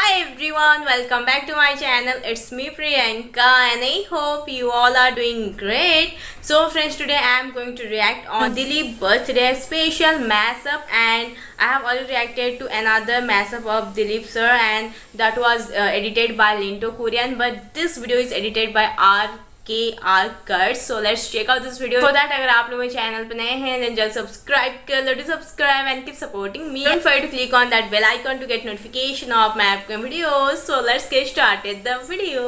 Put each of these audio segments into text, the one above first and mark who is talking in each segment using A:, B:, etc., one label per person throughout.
A: Hi everyone, welcome back to my channel. It's me Priyanka and I hope you all are doing great. So friends, today I am going to react on Dileep birthday special mashup, and I have already reacted to another mashup of Dileep sir, and that was edited by Linto Korean, but this video is edited by RKR Cuts. So let's check out this video. For that, अगर आप लोग मेरे channel पे नए हैं then just subscribe कर लो, subscribe and keep supporting me. Don't forget to click on that bell icon to get notification of my upcoming videos. So let's get started the video.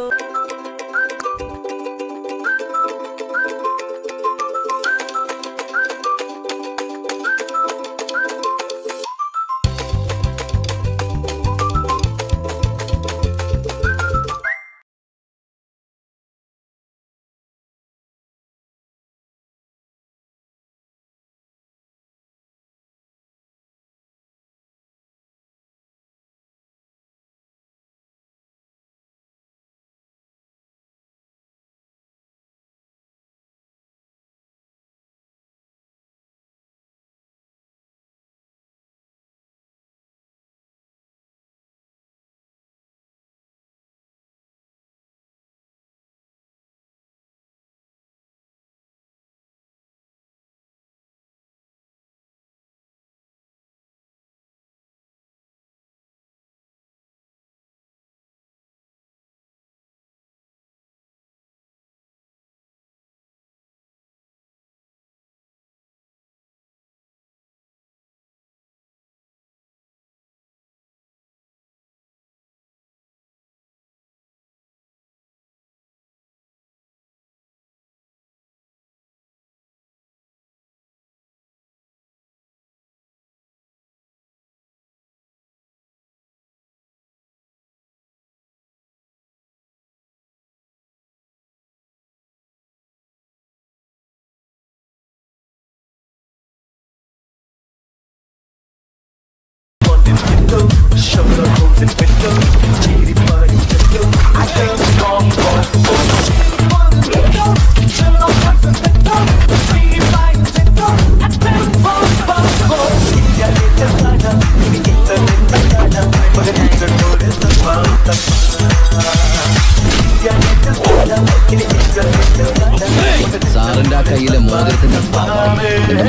B: സാറിന്റെ കയ്യിലെ മോതിരത്തിന്റെ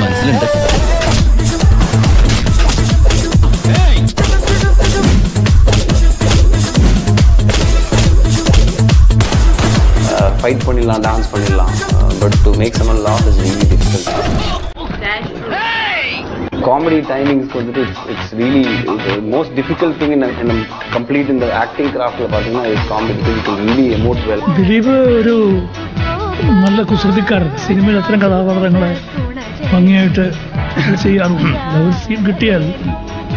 B: മനസ്സിലുണ്ട്.
C: Fight பண்ணிடலாம், dance பண்ணிடலாம், but to make someone laugh is really difficult. Comedy timings வந்துட்டு it's really the most difficult thing in a complete in the acting craft la pathina is comedy, because you can really emote well.
D: Dileep ഒരു നല്ല കുസൃതിക്കാരൻ. സിനിമയിൽ അത്തരം കഥാപാത്രങ്ങളെ ഭംഗിയായിട്ട് ചെയ്യാറുണ്ട്. ഒരു scene കിട്ടിയാൽ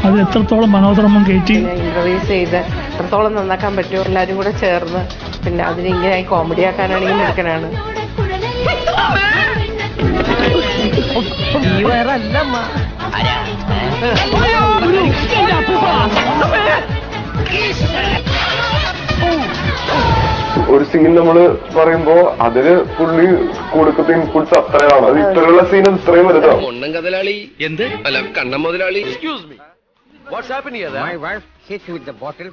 D: അത് എത്രത്തോളം മനോധർമ്മം കയറ്റി
E: ഇംപ്രവൈസ് ചെയ്ത് എത്രത്തോളം നന്നാക്കാൻ പറ്റുമോ എല്ലാവരും കൂടെ ചേർന്ന്, പിന്നെ അതിനിങ്ങനെ കോമഡി ആക്കാനാണെങ്കിൽ മിടുക്കനാണ്.
F: ഒരു സീൻ നമ്മൾ പറയുമ്പോ അതിന് പുള്ളി കൊടുക്കുന്ന ഇൻപുട്സ് അത്രയാണ്. അത് ഇത്രയുള്ള സീൻ ഇത്രയും വലുതോ?
B: കഥലാളി എന്ത് അല്ല കണ്ണ മുതലാളി. Excuse me,
G: What's happened here?
H: My wife hit with the bottle.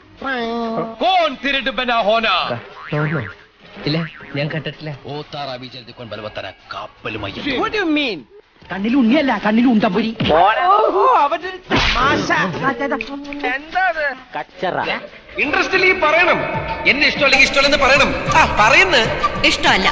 G: कौन तेरे डब्बा होना?
H: ഇല്ല, ഞാൻ കണ്ടിട്ടില്ല.
B: ഓ താറാബി ചെലുത്തിക്കൊണ്ട് ബലവത്തര കാപ്പലുമായി.
G: What do you mean?
H: കണ്ണിൽ ഉണ്ണിയല്ല, കണ്ണിൽ ഉണ്ടപ്പൊരി.
G: അവന്റെ തമാശ എന്താണ്?
H: കച്ചറ.
G: ഇൻട്രസ്റ്റ്ലി പറയണം. എന്നെ ഇഷ്ടമല്ലെങ്കിൽ ഇഷ്ടമല്ലെന്ന് പറയണം. പറയുന്നു
A: ഇഷ്ടമല്ല.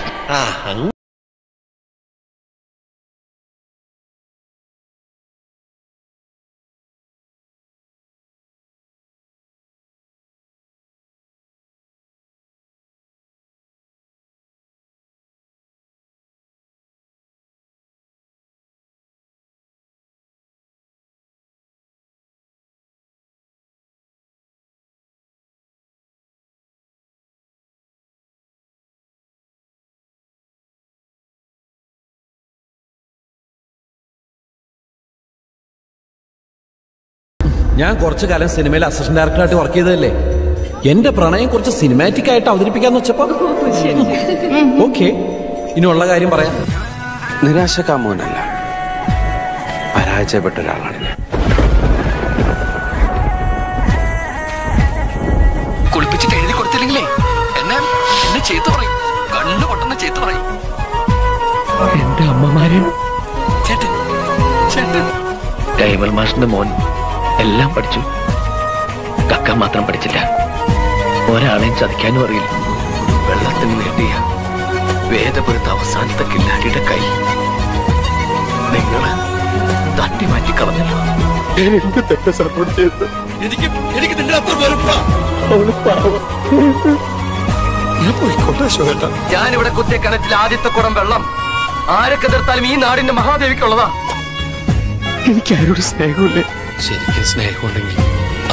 I: ഞാൻ കുറച്ചു കാലം സിനിമയിൽ അസിസ്റ്റന്റ് ഡയറക്ടറായിട്ട് വർക്ക് ചെയ്തതല്ലേ. എന്റെ പ്രണയം കുറച്ച് സിനിമാറ്റിക് ആയിട്ട് അവതരിപ്പിക്കാന്ന് വെച്ചപ്പോ ഓക്കെ, ഇനിയുള്ള കാര്യം പറയാം.
C: നിരാശക്കാമോനല്ല, പരാജയപ്പെട്ട ഒരാളാണ് ഞാൻ.
G: എന്നെ ചീത്ത പറയും, കണ്ണു പൊട്ടുന്ന ചീത്ത പറയും.
H: എന്റെ അമ്മമാരെ
G: ചേട്ടൻ ചേട്ടൻ കൈമൽ മാഷിന്റെ മോൻ എല്ലാം പഠിച്ചു, കക്ക മാത്രം പഠിച്ചില്ല. ഒരാളെയും ചതിക്കാനും അറിയില്ല. വെള്ളത്തിന് വേണ്ടിയ വേദപുരത്ത് അവസാനത്തെ കില്ലാടിയുടെ കൈ നിങ്ങള് തട്ടി മാറ്റി കളഞ്ഞല്ലോ.
F: എനിക്ക് തെറ്റ് സപ്പോർട്ട് ചെയ്ത്
G: എനിക്ക് നിന്റെ അത്ര വെറുപ്പാ. ഞാനിവിടെ കുത്തിയ കിണറ്റിൽ ആദ്യത്തെ കുടം വെള്ളം ആരൊക്കെ എതിർത്താലും ഈ നാടിന്റെ മഹാദേവിക്കുള്ളതാ.
F: എനിക്ക് ആരോട് സ്നേഹമില്ലേ?
I: ശരിക്കും സ്നേഹമുണ്ടെങ്കിൽ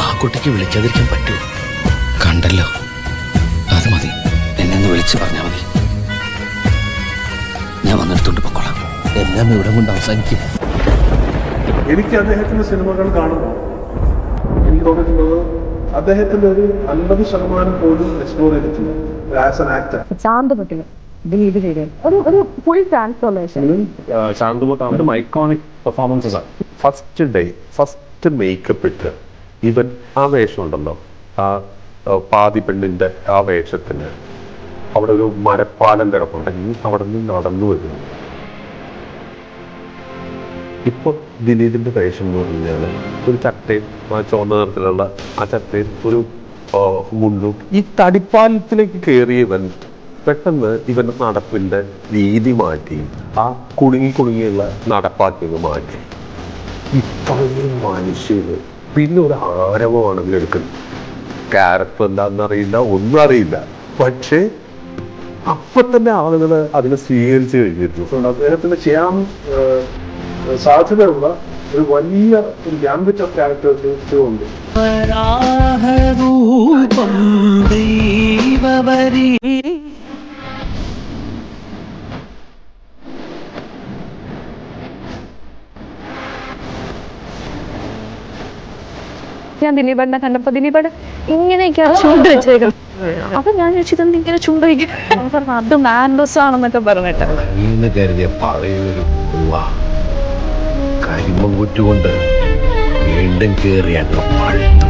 I: ആ കുട്ടിക്ക് വിളിക്കാതിരിക്കാൻ പറ്റുമോ? കണ്ടല്ലോ, അത് മതി. എന്നെ വിളിച്ചു പറഞ്ഞാൽ മതി, ഞാൻ വന്നെടുത്തോണ്ട് പൊക്കോളാം. എല്ലാം ഇവിടെ കൊണ്ട് അവസാനിക്കും.
F: എനിക്ക് അദ്ദേഹത്തിന്റെ സിനിമകൾ കാണുമ്പോൾ എനിക്ക് തോന്നിയിട്ടുള്ളത് അദ്ദേഹത്തിന്റെ ഒരു 50% പോലും എക്സ്പ്ലോർ ചെയ്തിട്ടില്ല ആസ് ആൻ ആക്ടർ.
E: ശാന്തപട്ടിന് ദിലീപ് ചെയ്തത് ഒരു ഫുൾ ട്രാൻസ്ഫോർമേഷൻ.
F: ശാന്തപട്ടാണ് ഐക്കോണിക് പെർഫോമൻസസ് ആണ്. ഫസ്റ്റ് ഡേ ഫസ്റ്റ് മേക്കപ്പ് ഇട്ട് ഈവൻ ആ വേഷം ഉണ്ടല്ലോ, ആ പാതി പെണ്ണിന്റെ ആ വേഷത്തിന് അവിടെ ഒരു മരപ്പാലം കിടപ്പുണ്ടെങ്കിൽ അവിടെ നിന്ന് നടന്നു വരുന്നു. ഇപ്പൊ ദിലീപിന്റെ വേഷം എന്ന് പറഞ്ഞാൽ ഒരു ചട്ടയും ആ ചുവന്ന നിറത്തിലുള്ള ആ ചട്ടയും ഒരു മുണ്ടും, ഈ തടിപ്പാലത്തിലേക്ക് കയറിയവൻ പെട്ടെന്ന് ഇവന്റെ നടപ്പിന്റെ രീതി മാറ്റി ആ കുടുങ്ങിയുള്ള നടപ്പാക്കിയത് മാറ്റി. ഇത്രയും മനുഷ്യന് പിന്നെ ഒരു ആരവമാണ് ഇതിലെടുക്കുന്നത്. ക്യാരക്ടർ എന്താണെന്നറിയില്ല, ഒന്നും അറിയില്ല, പക്ഷേ അപ്പൊ തന്നെ ആളുകൾ അതിനെ സ്വീകരിച്ചു കഴിഞ്ഞിരുന്നു. അദ്ദേഹത്തിന് ചെയ്യാൻ സാധ്യതയുള്ള ഒരു വലിയ ഒരു ഗാംബിറ്റ് ഓഫ് ക്യാരക്ടേഴ്സ് ഉണ്ട്.
E: ഞാൻ ദിലീപേട്ടനെ കണ്ടപ്പോ ദിലീപേട്ടൻ ഇങ്ങനെയൊക്കെയാണ് ചുണ്ട് വെച്ചേക്കുന്നത്. അപ്പൊ ഞാൻ ചോദിച്ചത് ഇങ്ങനെ ചുണ്ട് വയ്ക്കും, അത് മാൻഡോസ് ആണെന്നൊക്കെ പറഞ്ഞിട്ട്
I: കരുതിയ പഴയൊരു കരിമ്പുറ്റുകൊണ്ട് വീണ്ടും കേറിയാട്ടോ പഴുത്തു.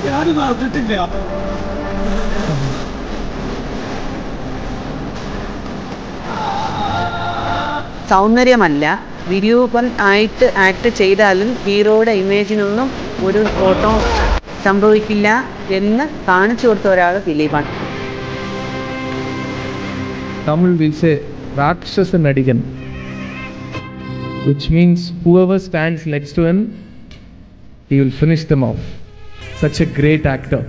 D: ഞാനും അറിഞ്ഞിട്ടില്ല.
J: സൗന്ദര്യമല്ല, വിരൂപൻ ആയിട്ട് ആക്ട് ചെയ്താലും ഹീറോയുടെ ഇമേജിനൊന്നും ഒരു ഫോട്ടോ സംഭവിക്കില്ല എന്ന് കാണിച്ചു കൊടുത്ത ഒരാൾ ദിലീപാണ്.
K: Tamil will say Rakshasa Nadigan, which means whoever stands next to him, he will finish them off. Such a great actor.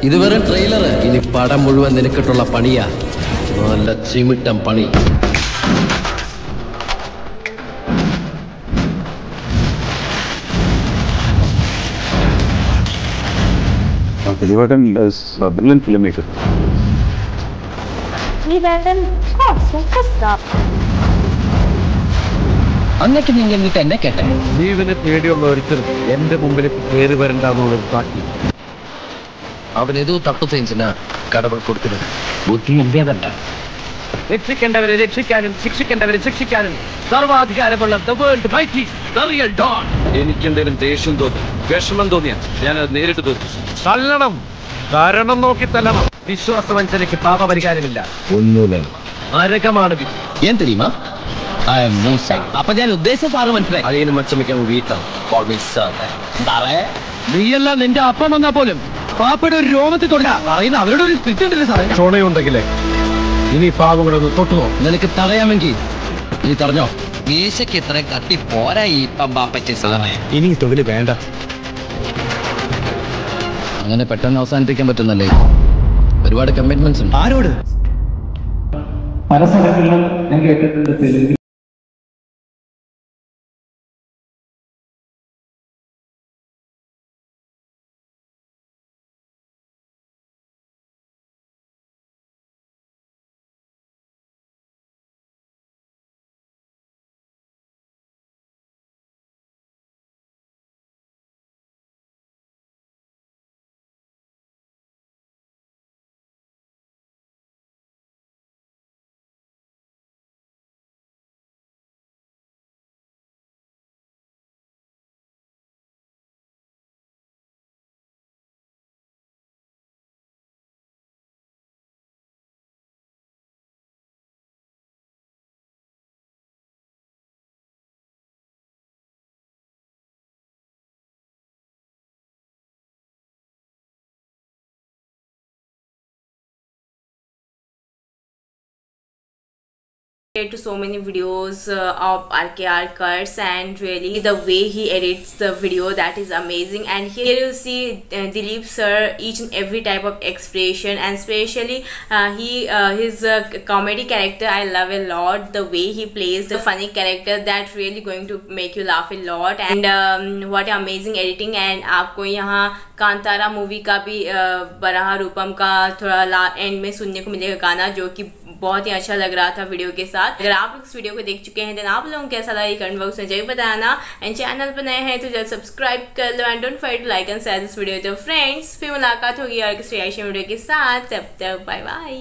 I: ഇത് വെറും ട്രെയിലർ. ഇനി പടം മുഴുവൻ നിനക്കിട്ടുള്ള പണിയാ, നല്ല ചിമിട്ടം പണി.
C: ദിലീപേട്ടൻ is a brilliant filmmaker.
H: അങ്ങോട്ട് നീ എന്നിട്ട് എന്നെ കേട്ടെ.
I: ജീവനെ പേടിയുള്ള ഒരുത്തരും എന്റെ മുമ്പിൽ കയറി വരണ്ടെന്നുള്ളൊരു കാട്ടി അവനേതോ തട്ടു സെയിൻസിനാ കടകൾ കൊടുത്തിരുന്നത്.
H: ബുദ്ധി എന്റേതല്ല.
G: രക്ഷിക്കേണ്ടവരെ രക്ഷിക്കാനും ശിക്ഷിക്കേണ്ടവരെ ശിക്ഷിക്കാനും സർവാധികാരമുള്ള the world mighty, the real Don.
I: എനിക്കെന്തേലും ദേഷ്യം തോന്നി, വിഷമം തോന്നിയാ ഞാൻ അത് നേരിട്ട് തോന്നി. തല്ലണം, കാരണം നോക്കി തല്ലണം.
G: വിശ്വാസവഞ്ചനയ്ക്ക് പാപപരിഹാരമില്ല.
I: ഒന്നുമില്ല,
G: നരകമാണ് വിധി.
H: ഏൻ തെരിയുമാ? I am Musa. അപ്പൊ ഞാൻ ഉദ്ദേശം സാറ് മനസ്സിലായി.
I: അതിന് മച്ചമിക്കാൻ വീട്ടാണ്.
G: നീയെല്ലാം നിന്റെ അപ്പം വന്നാ പോലും പാപ്പയുടെ ഒരു രോമത്തിൽ തൊണ്ട പറയുന്ന അവരുടെ ഒരു സ്പിരിറ്റ് ഉണ്ടല്ലേ സാറേ.
I: ചുണയുണ്ടെങ്കിലേ ഇനി പാവങ്ങളൊന്ന് തൊട്ടുനോ.
H: നിനക്ക് തടയാമെങ്കിൽ നീ തടഞ്ഞോ. മീശയ്ക്ക് ഇത്ര കട്ടി പോരാ ഈ പമ്പാപ്പറ്റി സാറേ.
I: ഇനി തൊഴിൽ വേണ്ട.
H: അങ്ങനെ പെട്ടെന്ന് അവസാനിപ്പിക്കാൻ പറ്റുന്നല്ലേ? ഒരുപാട് കമ്മിറ്റ്മെന്റ്സ് ഉണ്ട്.
K: ആരോട്? പല സ്ഥലങ്ങളിലും ഞാൻ കേട്ടിട്ടുണ്ട്
A: to so many videos of RKR cuts, and really the way he edits the video, that is amazing. And here you see Dileep sir each and every type of expression, and especially his comedy character I love a lot. The way he plays the funny character, that really going to make you laugh a lot. And what amazing editing. And आपको यहाँ Kantara movie का भी बराह रूपम का थोड़ा and में सुनने को मिलेगा गाना, जो कि बहुत ही अच्छा लग रहा था वीडियो के साथ। अगर आप लोग इस वीडियो को देख चुके हैं तो आप लोगों को कैसा लगा कमेंट बॉक्स में जरूर बताना। एंड चैनल पर नए हैं तो जल्द सब्सक्राइब कर लो, and don't forget to like and share this video तो फ्रेंड्स। फिर मुलाकात होगी और किसी वीडियो के साथ, तब तक बाय बाय।